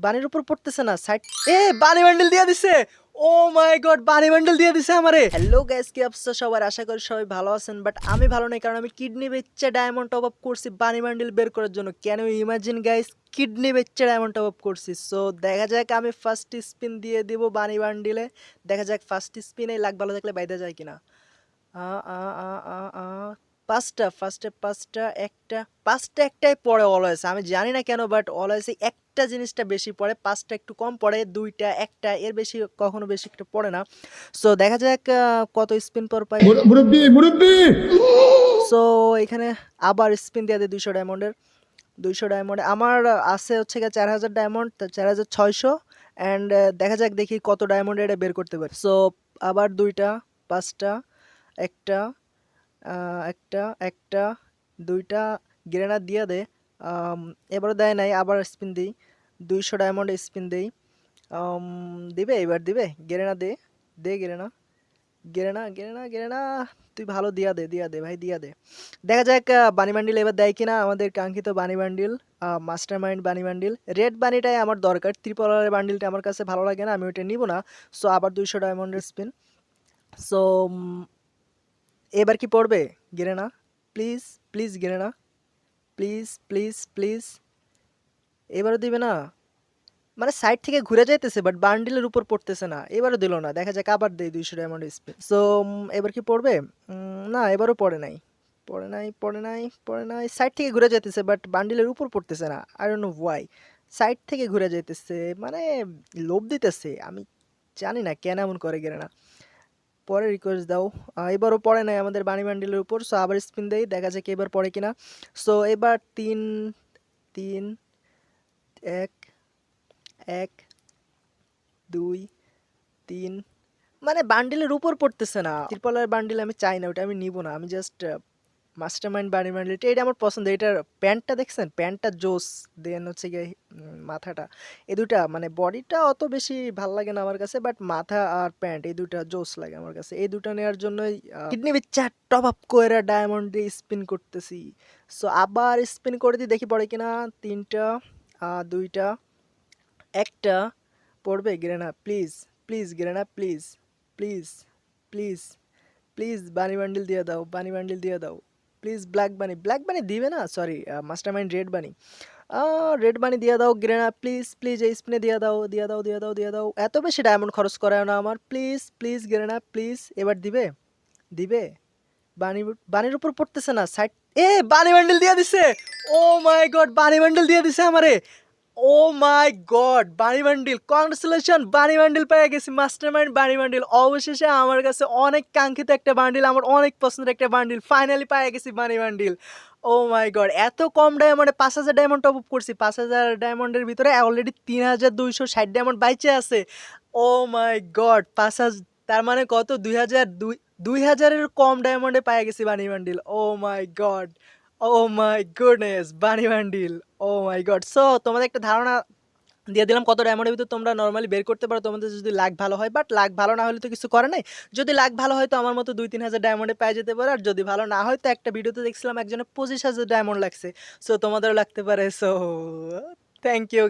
বানির উপর পড়তেছে না সাইড। বানি বান্ডেল দিয়ে দিছে। ও মাই গড, বানি বান্ডেল দিয়ে দিছে আমারে। হ্যালো গাইস, কি অবস্থা সবার? আশা করি সবাই ভালো আছেন, বাট আমি ভালো নেই, কারণ আমি কিডনি বেচে ডায়মন্ড টপ আপ করছি বানি বান্ডেল বের করার জন্য। Can you imagine guys, kidney বেচে ডায়মন্ড টপ আপ করছি। সো দেখা যাক, আমি ফার্স্ট স্পিন দিয়ে দিব বানি বান্ডিলে। দেখা যাক ফার্স্ট স্পিনে লাক ভালো থাকলে বাইদা যায় কিনা। আ আ আ আ আ পাঁচটা ফার্স্টে পাঁচটা একটাই পড়ে অলওয়েজ। আমি জানি না কেন, বাট অলওয়েজ একটা জিনিসটা বেশি পড়ে, পাঁচটা একটু কম পড়ে, দুইটা একটা, এর বেশি কখনো বেশি একটা পড়ে না। সো দেখা যাক কত স্পিন পর পাই। মুরব্বি মুরব্বি সো এখানে আবার স্পিন দিয়ে দেয় 200 ডায়মন্ডে আমার আছে হচ্ছে গিয়ে 4000 ডায়মন্ড, 4600। অ্যান্ড দেখা যাক দেখি কত ডায়মন্ড এটা বের করতে পারি। সো আবার দুইটা, পাঁচটা, একটা, একটা, দুইটা গ্রেনার দিয়ে দে। এবারও দেয় নাই, আবার স্পিন দিই, 200 ডায়মন্ডে স্পিন দিই। দিবে, এবার দিবে। গেরেনা দে, দে গেরেনা, গেরেনা তুই ভালো দিয়া দে ভাই, দিয়া দে। দেখা যাক বানি বান্ডিল এবার দেয় কিনা, আমাদের কাঙ্ক্ষিত bunny bundle, master mind bunny bundle. Red বানিটাই আমার দরকার, ত্রিপলারের বান্ডিলটা আমার কাছে ভালো লাগে না, আমি ওইটা নিব না। সো আবার 200 ডায়মন্ডের স্পিন। সো এবার কি পড়বে Garena? Please please Garena, please please please. এবারও দিবে না, মানে সাইড থেকে ঘুরে যাইতেছে বাট বান্ডিলের উপর পড়তেছে না। এবারও দিল না, দেখা যাক আবার দেই 200 ডায়মন্ড স্পিন। সো এবার কি পড়বে? না, এবারও পড়ে নাই। সাইড থেকে ঘুরে যাইতেছে বাট বান্ডিলের উপর পড়তেছে না। I don't know Y. Side থেকে ঘুরে যাইতেছে, মানে লোভ দিতেছে। আমি জানি না কেন এমন করে গেলে না। পরে রিকোয়েস্ট দাও। এবারও পড়ে নাই আমাদের বানি বান্ডিলের উপর। সো আবার স্পিন দেই, দেখা যাক এবার পড়ে কিনা। সো এবার তিন, তিন, এক, এক, দুই, তিন, মানে বান্ডিলের উপর পড়তেছে না। ত্রিপলের বান্ডিল আমি চাই না, ওটা আমি নিব না। আমি জাস্ট মাস্টার মাইন্ড বানি বান্ডিলটা, এটা আমার পছন্দ। এটার প্যান্টটা দেখছেন, প্যান্টটা জোস। দেন হচ্ছে গিয়ে মাথাটা, এই দুটা মানে বডিটা অত বেশি ভাল লাগে না আমার কাছে, বাট মাথা আর প্যান্ট এই দুটা জোস লাগে আমার কাছে। এই দুটা নেওয়ার জন্যই কিডনি বিচ্ছা টপ আপ করে ডায়মন্ড দিয়ে স্পিন করতেছি। সো আবার স্পিন করে দিই, দেখি পড়ে কিনা। তিনটা, দুইটা, একটা, পড়বে Garena? Please please Garena, please please please please bunny bundle দিয়ে দাও, বানি বান্ডিল দিয়ে দাও প্লিজ। ব্ল্যাক বানি দিবে না, sorry, master mind red bunny দিয়ে দাও গেরেনা, প্লিজ প্লিজ। এই স্পিনে দিয়ে দাও। এত বেশি ডায়মন্ড খরচ করায় না আমার, প্লিজ প্লিজ গেরেনা প্লিজ। এবার দিবে, দিবে। বানি, বানির উপর পড়তেছে না সাইড। বানি বান্ডিল দিয়ে দিছে। ও মাই গড, বানি বান্ডিল দিয়ে দিছে আমারে। Oh my god, bunny bundle, congratulation, bunny bundle পেয়ে গেছি, মাস্টারমাইন্ড বানি বান্ডিল। অবশেষে আমার কাছে অনেক কাঙ্ক্ষিত একটা বান্ডিল, আমার অনেক পছন্দের একটা বান্ডিল, ফাইনালি পেয়ে গেছি bunny bundle. Oh my god, এত কম ডায়মন্ডে 5000 ডায়মন্ড টপ আপ করছি। 5000 ডায়মন্ডের ভিতরে অলরেডি 3260 ডায়মন্ড বাইচে আছে। ও মাই গড, 5000, তার মানে কত, 2000-এর কম ডায়মন্ডে পেয়ে গেছি bunny bundle. Oh my god, oh my goodness, bunny bundle. Oh my god. So তোমাদের একটা ধারণা দিয়ে দিলাম কত ডায়মন্ডের ভিতর তোমরা নর্মালি বের করতে পারো, তোমাদের যদি লাক ভালো হয়। বাট লাক ভালো না হলে তো কিছু করে নাই। যদি লাক ভালো হয় তো আমার মতো 2-3000 ডায়মন্ডে পেয়ে যেতে পারে। আর যদি ভালো না হয় তো একটা ভিডিওতে দেখছিলাম একজনের 25,000 ডায়মন্ড লাগছে। সো তোমাদেরও লাগতে পারে। So thank you.